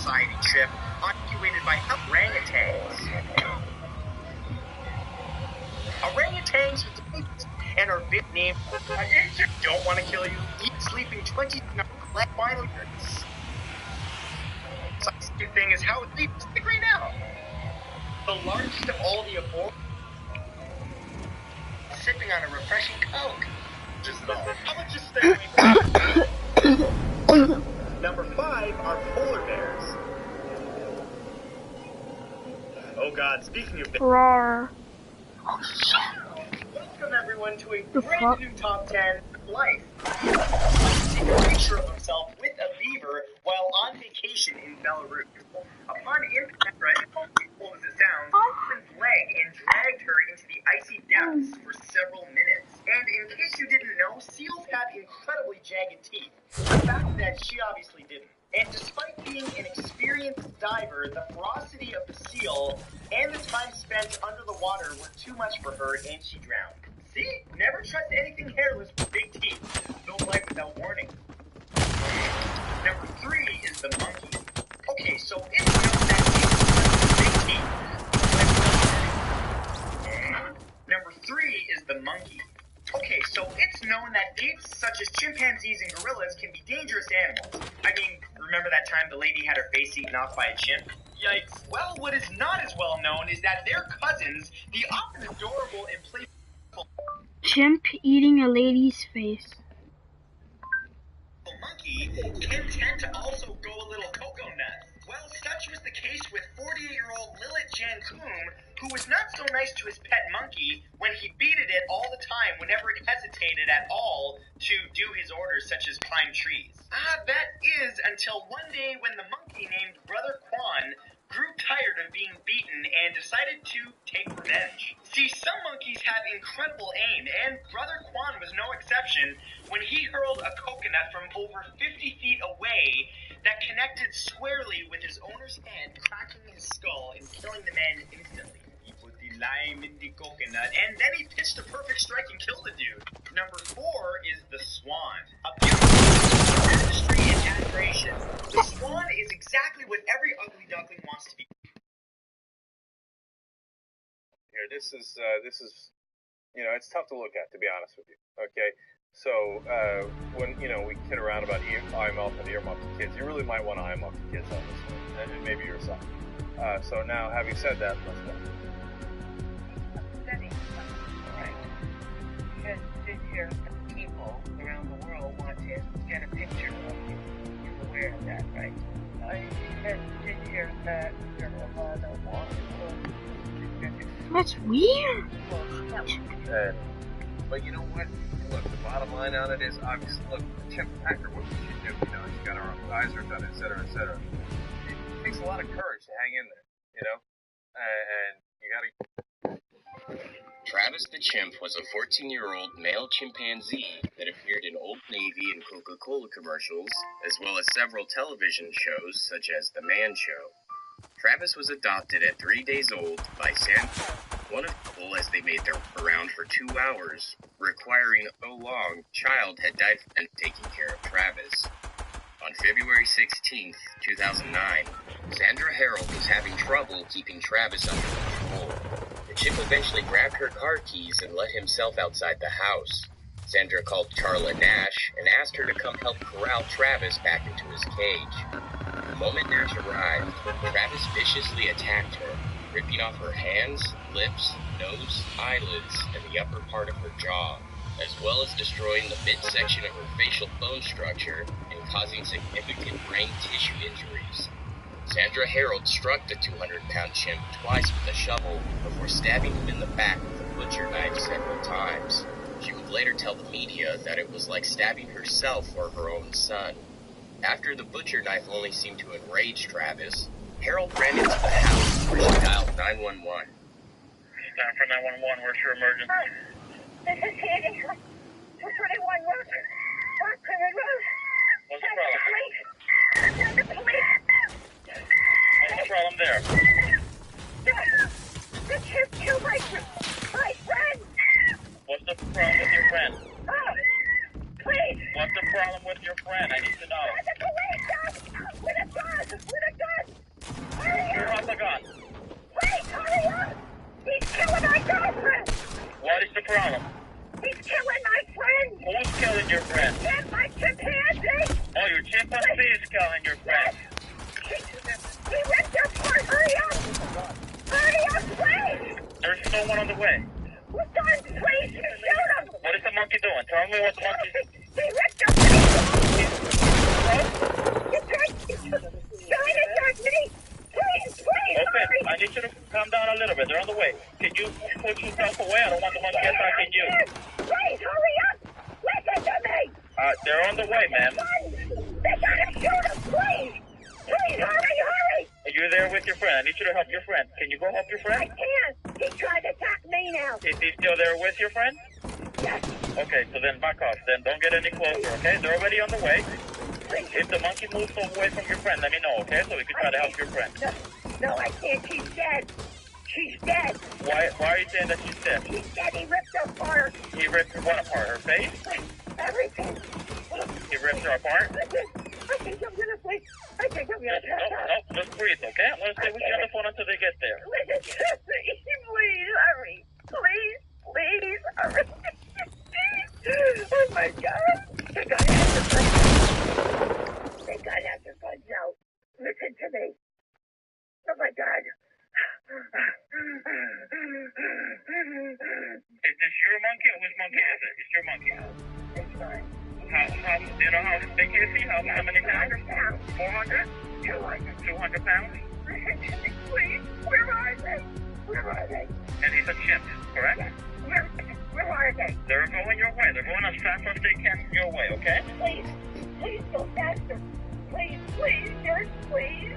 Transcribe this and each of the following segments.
society trip occupied by orangutans. Orangutans with tapes and our big name. I don't want to kill you. Even sleeping 20 final years. The thing is how it leaves right now. The largest of all the above. Sipping on a refreshing Coke. How about just stay away? Number 5 are polar bears. Oh God, speaking of Roar. welcome everyone to a brand new top 10 life. Take a picture of himself with a beaver while on vacation in Belarus. Upon impact, as cold as it sounds, his leg and dragged her into the icy depths for several minutes. And in case you didn't know, seals have incredibly jagged teeth. The fact that she obviously didn't. And despite being an experienced diver, the ferocity of the seal and the time spent under the water were too much for her, and she drowned. See? Never trust anything hairless with big teeth. Don't life without warning. Number 3 is the monkey. Okay, so it's known that big teeth. Number 3 is the monkey. Okay, so it's known that apes such as chimpanzees and gorillas can be dangerous animals. I mean, remember that time the lady had her face eaten off by a chimp? Yikes. Well, what is not as well known is that their cousins, the often adorable and playful Chimp eating a lady's face. monkey can tend to also go a little cocoa nuts. Well, such was the case with 48-year-old Lilith Jankoum, who was not so nice to his pet monkey when he beated it all the time whenever it hesitated at all to do his orders such as climb trees. That is until one day when the monkey named Brother Quan grew tired of being beaten and decided to take revenge. See, some monkeys have incredible aim, and Brother Quan was no exception when he hurled a coconut from over 50 feet away that connected squarely with his owner's head, cracking his skull and killing the man instantly. He put the lime in the coconut, and then he pitched a perfect strike and killed the dude. Number 4 is the swan. A beautiful artistry and admiration. The swan is exactly what every ugly duckling wants to be. Here, this is, you know, it's tough to look at, to be honest with you. Okay, so when we kid around about eye muff and ear muff to kids, you really might want to eye muff to kids on this one, and maybe yourself. So now, having said that, let's go. Study, right? Because this year, people around the world want to get a picture of you. You're aware of that, right? Because this year that there are a lot of water. That's weird. But you know what? Look, the bottom line on it is obviously, look, the chimp packer, what we should do, she's got her own visor done, etc., etc. It takes a lot of courage to hang in there, and you gotta. Travis the chimp was a 14-year-old male chimpanzee that appeared in Old Navy and Coca-Cola commercials, as well as several television shows such as The Man Show. Travis was adopted at 3 days old by Sandra, one of the couple as they made their around for 2 hours, requiring so long, child had died and taking care of Travis. On February 16th, 2009, Sandra Harold was having trouble keeping Travis under control. The chimp eventually grabbed her car keys and let himself outside the house. Sandra called Charla Nash and asked her to come help corral Travis back into his cage. The moment Nash arrived, Travis viciously attacked her, ripping off her hands, lips, nose, eyelids, and the upper part of her jaw, as well as destroying the midsection of her facial bone structure and causing significant brain tissue injuries. Sandra Harold struck the 200-pound chimp twice with a shovel before stabbing him in the back with a butcher knife several times. She would later tell the media that it was like stabbing herself or her own son. After the butcher knife only seemed to enrage Travis, Harold ran into the house where she dialed 911. Time for 911, where's your emergency? This is Sandy. 231 Road. What's the problem? Send the police. What's the problem there? The chip killed my friend. What's the problem with your friend? Please! What's the problem with your friend? I need to know. The police! With a gun! With a gun! Hurry Who up! has the gun? Please, hurry up! He's killing my girlfriend! What is the problem? He's killing my friend! Who's killing your friend? And my chimpanzee! Oh, your chimpanzee is killing your friend. He ripped her apart! Hurry up! Hurry up, please! There's someone on the way. We're done, please! Shoot him! What is the monkey doing? Tell me what the monkey... He ripped her face off! He's trying to touch me! Please, Okay, hurry! I need you to calm down a little bit. They're on the way. Can you put yourself away? I don't want the monkey attacking you. Please, hurry up! Listen to me! They're on the way, man. They gotta shoot him, please! Please, hurry! Are you there with your friend? I need you to help your friend. Can you go help your I friend? can't! He's trying to attack me now! Is he still there with your friend? Yes! Okay, so then back off. Then don't get any closer, okay? They're already on the way. If the monkey moves away from your friend, let me know, okay? So we can try to help your friend. No, I can't. She's dead. She's dead. Why are you saying that she's dead? She's dead. He ripped her apart. He ripped what apart? Her face? Everything. He ripped her apart? I think I'm gonna sleep. I think I'm gonna pass out. No, just breathe, okay? I'm gonna stay with you on the phone until they get there. Listen to me. Please hurry. Please hurry. Oh my God. They gotta have the guns out. They gotta have the guns out. Listen to me. Oh my God. Is this your monkey or whose monkey is it? It's your monkey. It's mine. How, do you know how big is he? How many pounds? 400? 200 pounds? Listen to me, please. Where are they? And he's a chimp, correct? Where are they? They're going your way. They're going as fast as they can your way, okay? Please go faster. Please, just please.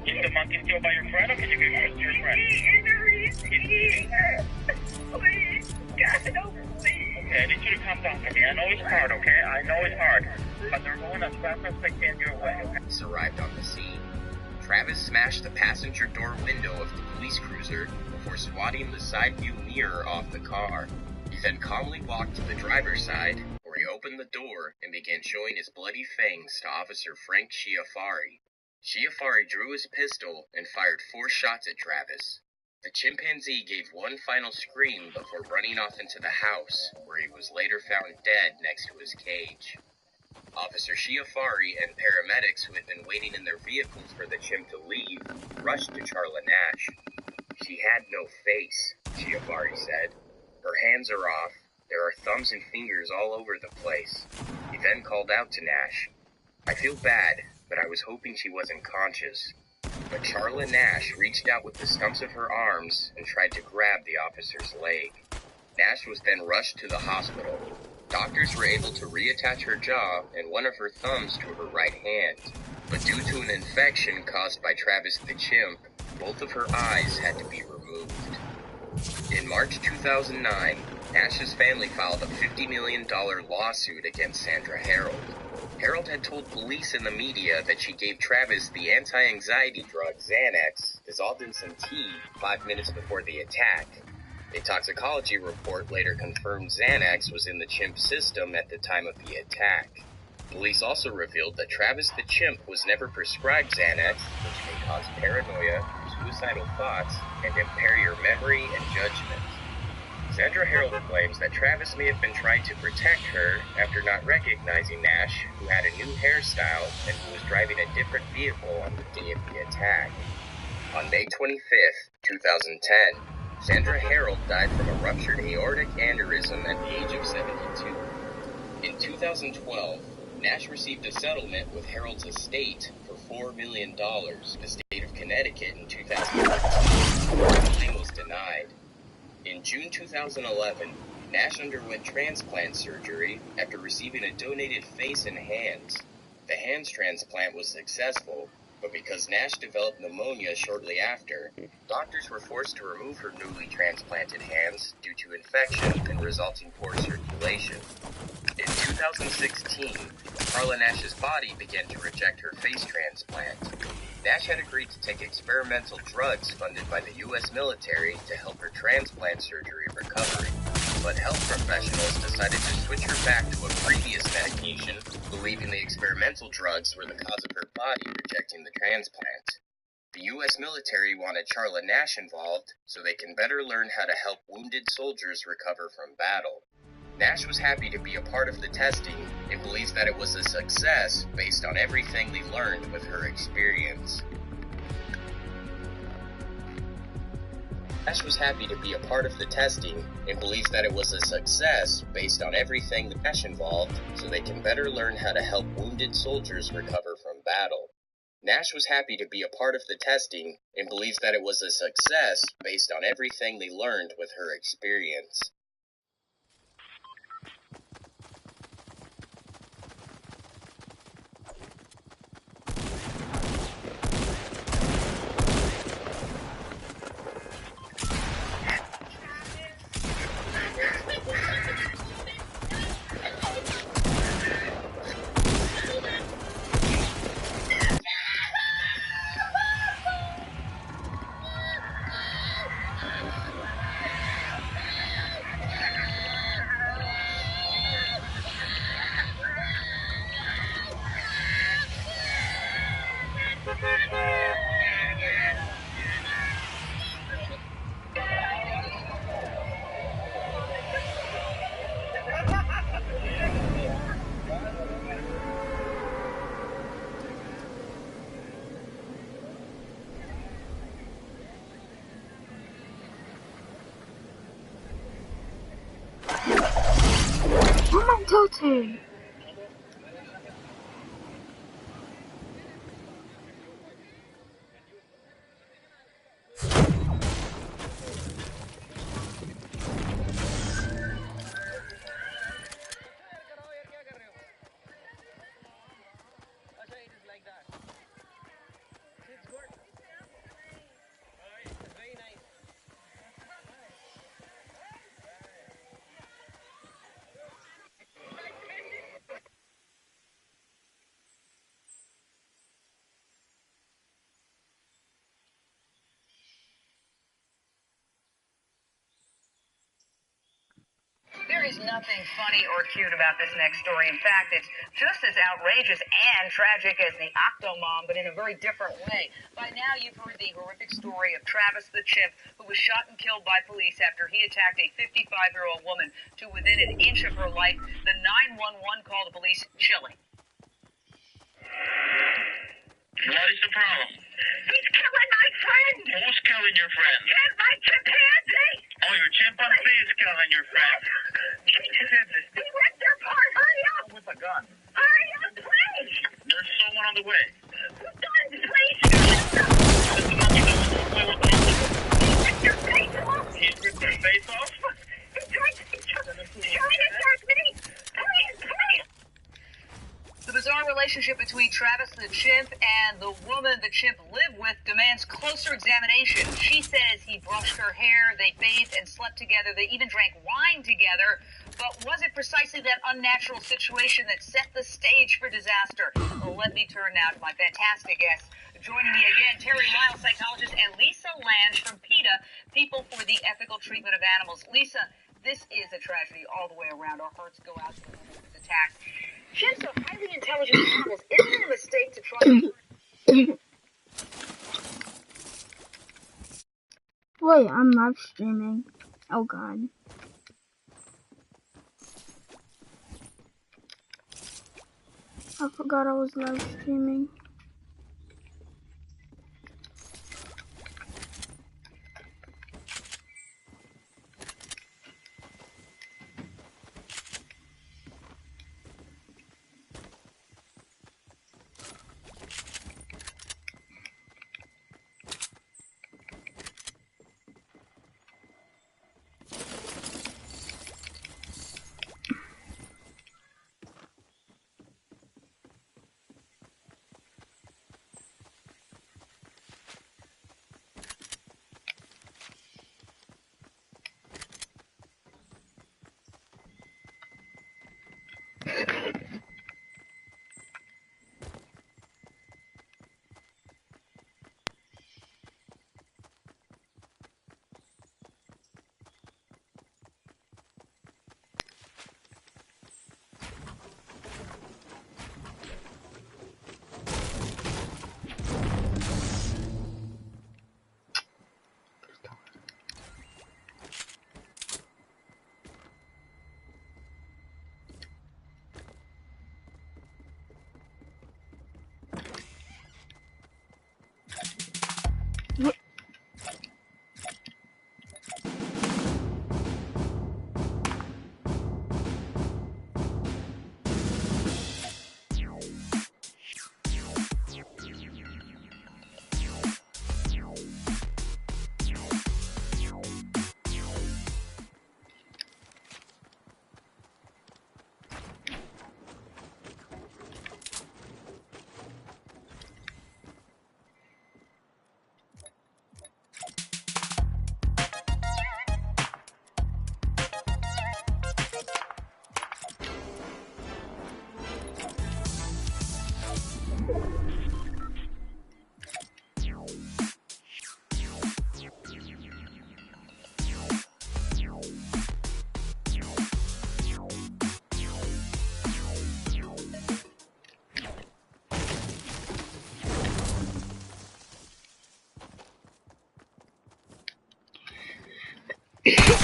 Is the monkey still by your friend or can you get close to your friend? Please, God, no, please. Okay, I need you to calm down for me. I know it's hard, okay? I know it's hard. But they're going as fast as they can your way, okay? Police arrived on the scene. Travis smashed the passenger door window of the police cruiser before swatting the side view mirror off the car. He then calmly walked to the driver's side, where he opened the door and began showing his bloody fangs to Officer Frank Schiaffari. Schiaffari drew his pistol and fired 4 shots at Travis. The chimpanzee gave one final scream before running off into the house, where he was later found dead next to his cage. Officer Schiaffari and paramedics who had been waiting in their vehicles for the chimp to leave rushed to Charla Nash. She had no face, Schiaffari said. Her hands are off. There are thumbs and fingers all over the place. He then called out to Nash. I feel bad, but I was hoping she wasn't conscious. But Charla Nash reached out with the stumps of her arms and tried to grab the officer's leg. Nash was then rushed to the hospital. Doctors were able to reattach her jaw and one of her thumbs to her right hand. But due to an infection caused by Travis the chimp, both of her eyes had to be removed. In March 2009, Nash's family filed a $50 million lawsuit against Sandra Harold. Harold had told police and the media that she gave Travis the anti-anxiety drug Xanax, dissolved in some tea, 5 minutes before the attack. A toxicology report later confirmed Xanax was in the chimp's system at the time of the attack. Police also revealed that Travis the chimp was never prescribed Xanax, which may cause paranoia, suicidal thoughts, and impair your memory and judgment. Sandra Harold claims that Travis may have been trying to protect her after not recognizing Nash, who had a new hairstyle and who was driving a different vehicle on the day of the attack. On May 25th, 2010, Sandra Harold died from a ruptured aortic aneurysm at the age of 72. In 2012, Nash received a settlement with Harold's estate for $4 million. The state of Connecticut in 2011. The claim was denied. In June 2011, Nash underwent transplant surgery after receiving a donated face and hands. The hands transplant was successful, but because Nash developed pneumonia shortly after, doctors were forced to remove her newly transplanted hands due to infection and resulting poor circulation. In 2016, Charla Nash's body began to reject her face transplant. Nash had agreed to take experimental drugs funded by the U.S. military to help her transplant surgery recovery. but health professionals decided to switch her back to a previous medication, believing the experimental drugs were the cause of her body rejecting the transplant. The U.S. military wanted Charla Nash involved so they can better learn how to help wounded soldiers recover from battle. Nash was happy to be a part of the testing and believes that it was a success based on everything they learned with her experience. Nash was happy to be a part of the testing and believes that it was a success based on everything the Nash involved so they can better learn how to help wounded soldiers recover from battle. Nash was happy to be a part of the testing and believes that it was a success based on everything they learned with her experience. Oh my tilted. There is nothing funny or cute about this next story. In fact, it's just as outrageous and tragic as the Octomom, but in a very different way. By now, you've heard the horrific story of Travis the chimp, who was shot and killed by police after he attacked a 55-year-old woman to within an inch of her life. The 911 call to police, chilling. What is the problem? He's killing my friend! Who's killing your friend? And my chimpanzee! Oh, your chimpanzee is killing your friend. He ripped their part! Hurry up! With a gun. Hurry up, please! There's someone on the way. Gun, please! Let the monkey know what's going on. Rip your face off! He's ripped your face off? He's trying to attack me! Please, please! The bizarre relationship between Travis the chimp and the woman the chimp lived with demands closer examination. She says he brushed her hair, they bathed and slept together, they even drank wine together. But was it precisely that unnatural situation that set the stage for disaster? Well, let me turn now to my fantastic guests. Joining me again, Terry Lyle, psychologist, and Lisa Lange from PETA, People for the Ethical Treatment of Animals. Lisa, this is a tragedy all the way around. Our hearts go out to the woman who was attacked. Chimps are highly intelligent animals. Isn't it a mistake to try to... Wait, I'm live streaming. Oh god. I forgot I was live streaming.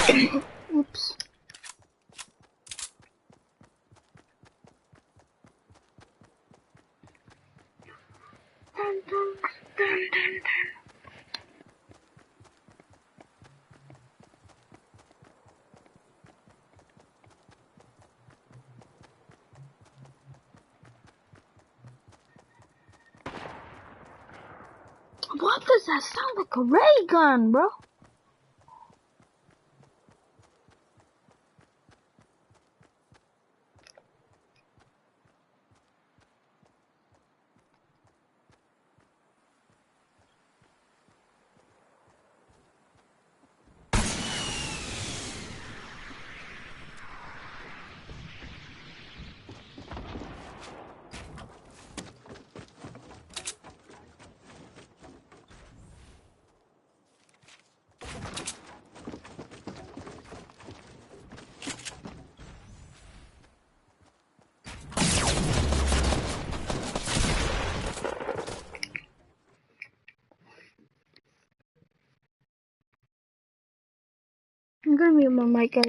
Oops. Dun, dun, dun, dun, dun. What does that sound like? A ray gun, bro? I'm gonna mute my mic, guys.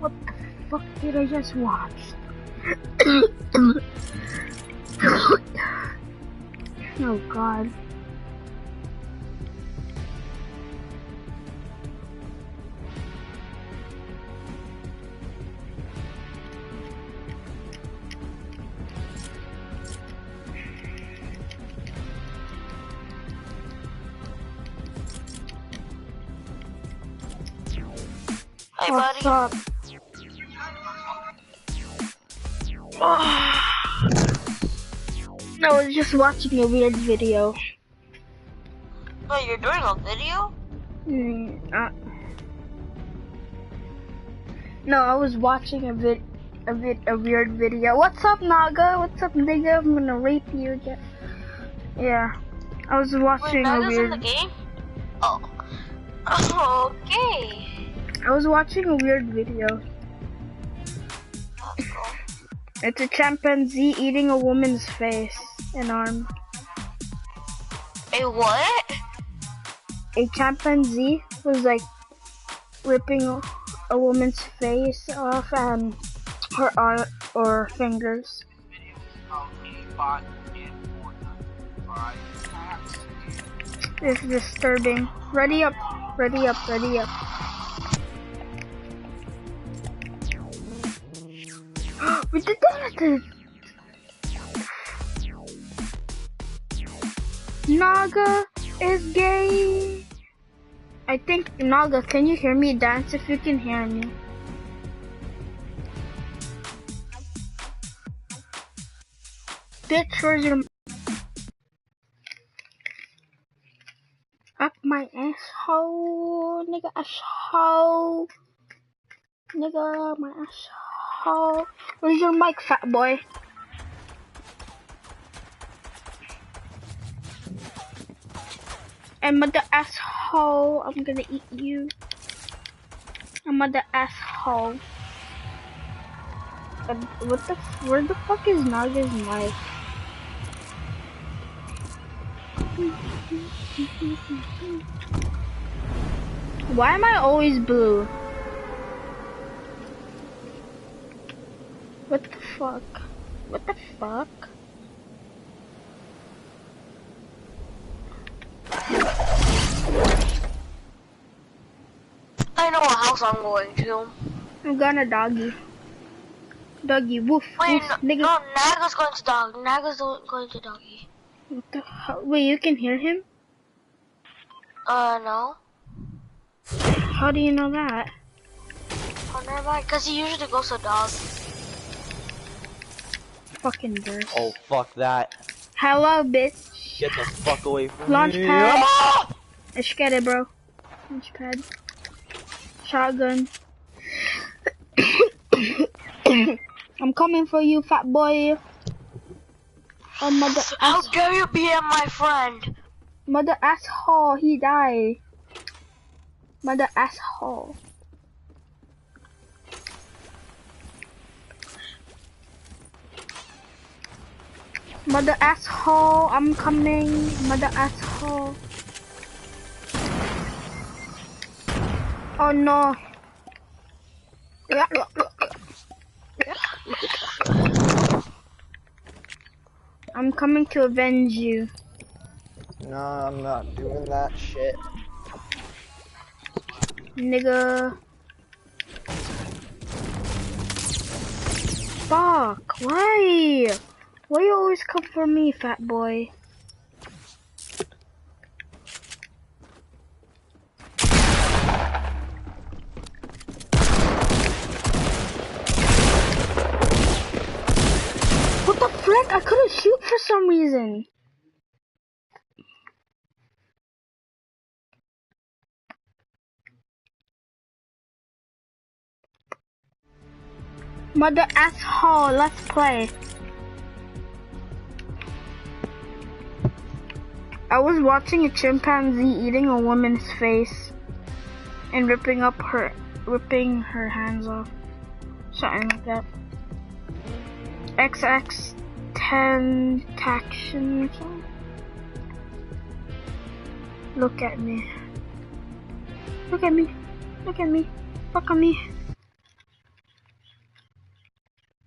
What the fuck did I just watch? Oh god. Hey, What's buddy. up? I was just watching a weird video. Oh, you're doing a video? No, I was watching a weird video. What's up, Naga? What's up, nigga? I'm gonna rape you again. Yeah, I was Wait, watching a Naga's in the weird. game? Oh. Okay. I was watching a weird video. That's cool. It's a chimpanzee eating a woman's face and arm. A what? A chimpanzee was like ripping a woman's face off and her arm or fingers. This is disturbing. Ready up, ready up, ready up. We did that! Naga is gay! I think, Naga, can you hear me? Dance if you can hear me. Bitch, where's your... Up my asshole, nigga, asshole. Nigga, my asshole. Where's your mic, fat boy? And mother asshole, I'm gonna eat you. And mother asshole. Where the fuck is Naga's mic? Why am I always blue? What the fuck? What the fuck? I know what house I'm going to. I'm gonna doggy. Doggy, woof, Wait, woof, no, nigga. no, Naga's going to dog. Naga's going to doggy. What the hell? Wait, you can hear him? No. How do you know that? Oh, never mind. Because he usually goes to dog. Fucking burst. Oh, fuck that. Hello, bitch. Get the fuck away from Launch me. pad. Ah! Let's get it, bro. Launch pad. Shotgun. I'm coming for you, fat boy. Oh, mother How ass. dare you be my friend? Mother asshole, he died. Mother asshole. Mother asshole, I'm coming. Mother asshole. Oh no. I'm coming to avenge you. No, I'm not doing that shit. Nigga. Fuck, why? Why you always come for me, fat boy? What the frick? I couldn't shoot for some reason. Mother asshole, let's play. I was watching a chimpanzee eating a woman's face and ripping her hands off. Something like that. XX Tentaction or something. Look at me. Look at me. Look at me. Fuck on me.